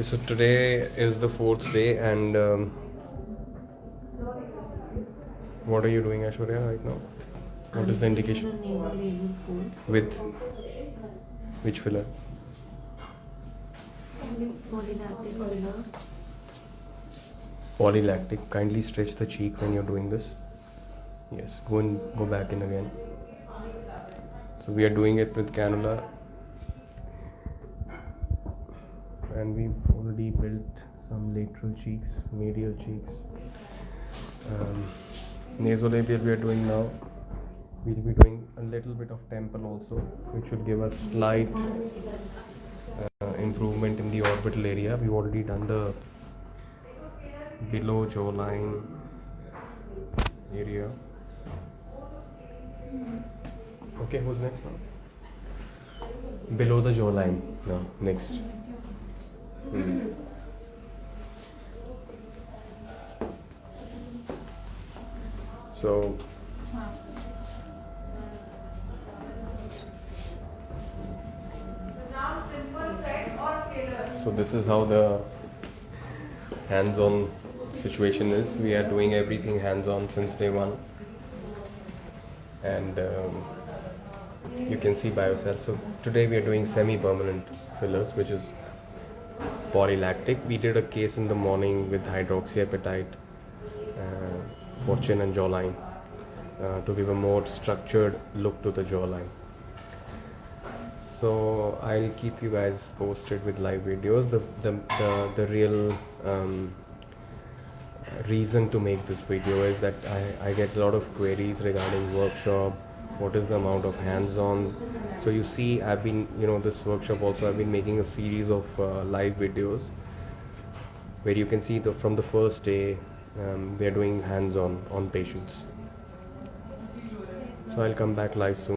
Okay, so today is the fourth day, and what are you doing, Aishwarya, right now? What is the indication? With which filler? Polylactic. Kindly stretch the cheek when you're doing this. Yes, go back in again. So we are doing it with cannula, and we've already built some lateral cheeks, medial cheeks. Nasolabial we are doing now. We'll be doing a little bit of temple also, which will give us slight improvement in the orbital area. We've already done the below jawline area. Okay, who's next one? Below the jawline. No, next. So this is how the hands-on situation is. We are doing everything hands-on since day one, and you can see by yourself. So today we are doing semi-permanent fillers, which is polylactic. We did a case in the morning with hydroxyapatite for chin and jawline to give a more structured look to the jawline. So I'll keep you guys posted with live videos. The real reason to make this video is that I get a lot of queries regarding workshop. What is the amount of hands-on? So you see, I've been, this workshop also, I've been making a series of live videos where you can see from the first day they're doing hands-on on patients. So I'll come back live soon.